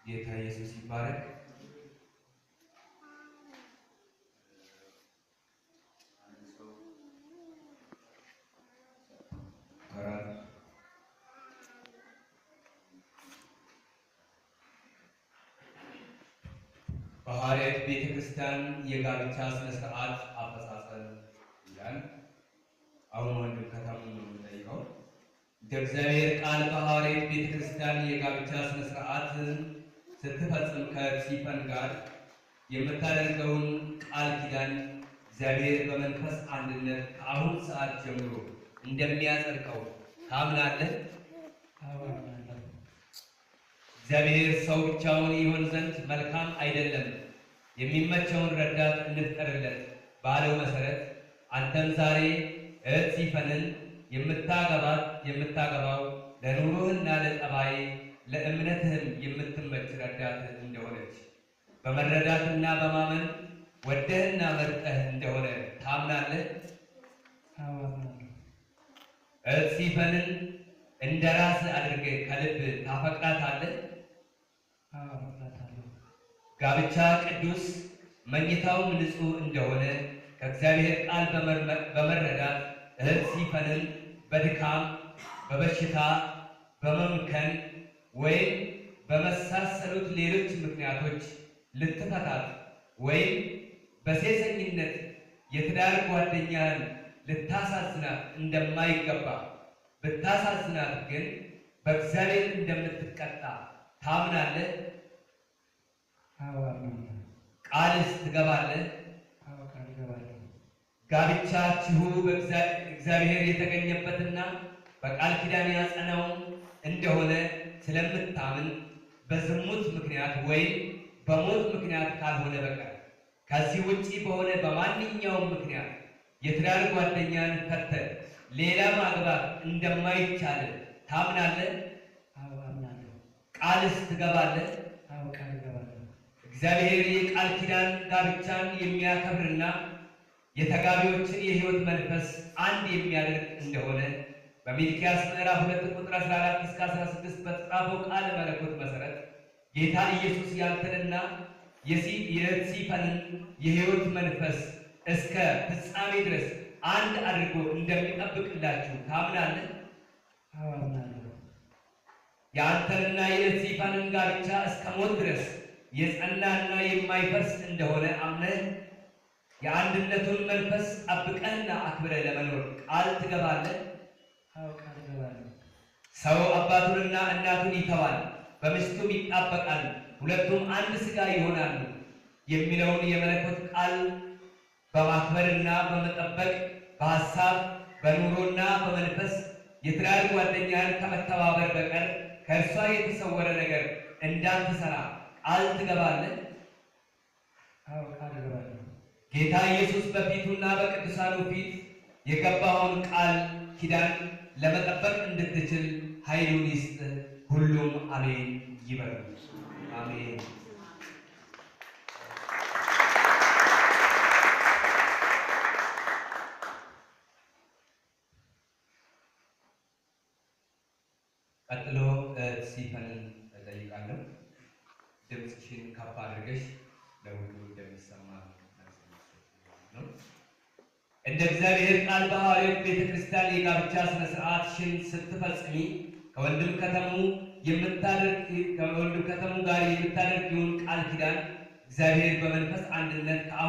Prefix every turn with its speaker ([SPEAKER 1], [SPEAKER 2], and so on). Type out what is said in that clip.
[SPEAKER 1] ጌታ ኢየሱስ ይባረክ። በሐዋርያት ቤተክርስቲያን የጋብቻ ስነ ስርዓት አፈጻጸም ይላል። አሁን ወንድም ከተሙ ነው የሚጠይቀው። እንደ እግዚአብሔር ቃል በሐዋርያት ቤተክርስቲያን የጋብቻ ስነ ስርዓት ስትፈጽም ከሲፈን ጋር የምታደርገውን ቃል ኪዳን እግዚአብሔር በመንፈስ አንድነት ከአሁን ሰዓት ጀምሮ እንደሚያጸድቀው ታምናለህ? እግዚአብሔር ሰው ብቻውን ይሆን ዘንድ መልካም አይደለም፣ የሚመቸውን ረዳት እንፍጠርለት ባለው መሰረት አንተም ዛሬ እህት ሲፈንን የምታገባው ለኑሮህና ለጠባይ ለእምነትህም የምትመች ረዳት እንደሆነች በመረዳትና በማመን ወደህና መርጠህ እንደሆነ ታምናለህ? እህት ሲፈንን እንደ ራስህ አድርገህ ከልብ ታፈቅራታለህ? ጋብቻ ቅዱስ መኝታውም ንጹሕ እንደሆነ ከእግዚአብሔር ቃል በመረዳት እህት ሲፈንን በድካም በበሽታ በመምከን ወይም በመሳሰሉት ሌሎች ምክንያቶች ልትፈታት ወይም በሴሰኝነት የትዳር ጓደኛን ልታሳዝናት እንደማይገባ ብታሳዝናት ግን በእግዚአብሔር እንደምትቀጣ ታምናለህ? ቃልስ ትገባለህ? ጋብቻችሁ በእግዚአብሔር የተገኘበትና በቃል ኪዳን ያጸናው እንደሆነ ስለምታምን በዝሙት ምክንያት ወይም በሞት ምክንያት ካልሆነ በቀር ከዚህ ውጪ በሆነ በማንኛውም ምክንያት የትዳር ጓደኛን ፈተህ ሌላ ማግባት እንደማይቻል ታምናለህ? ቃልስ ትገባለህ? እግዚአብሔር የቃል ኪዳን ጋብቻን የሚያከብርና የተጋቢዎችን የሕይወት መንፈስ አንድ የሚያደርግ እንደሆነ በሚልክያስ ምዕራፍ 2 ቁጥር 14 እስከ 16 በተጻፈው ቃለ መለኮት መሰረት ጌታ ኢየሱስ ያንተንና የእህት ሲፈንን የሕይወት መንፈስ እስከ ፍጻሜ ድረስ አንድ አድርጎ እንደሚጠብቅላችሁ ታምናለህ? የአንተንና የእህት ሲፈንን ጋብቻ እስከ ሞት ድረስ የጸናና የማይፈርስ እንደሆነ አምነህ የአንድነቱን መንፈስ ጠብቀህና አክብረህ ለመኖር ቃል ትገባለህ? ሰው አባቱንና እናቱን ይተዋል፣ በሚስቱም ይጣበቃል፣ ሁለቱም አንድ ሥጋ ይሆናሉ የሚለውን የመለኮት ቃል በማክበርና በመጠበቅ በሐሳብ በኑሮና በመንፈስ የትዳር ጓደኛን ከመተባበር በቀር ከእርሷ የተሰወረ ነገር እንዳትሰራ ቃል ትገባለህ? ጌታ ኢየሱስ በፊቱና በቅዱሳኑ ፊት የገባውን ቃል ኪዳን ለመጠበቅ እንድትችል ኃይሉን ይስጥ። ሁሉም አሜን ይበሉ። አሜን። ቀጥሎ ሲፈንን እጠይቃለሁ። ድምፅሽን ከፍ አድርገሽ ለሁሉ እንደሚሰማ ነው። እንደ እግዚአብሔር ቃል በሐዋርያት ቤተክርስቲያን የጋብቻ ስነ ስርዓትሽን ስትፈጽሚ ከወንድም ከተሙ ጋር የምታደርጊውን ቃል ኪዳን እግዚአብሔር በመንፈስ አንድነት ከአሁን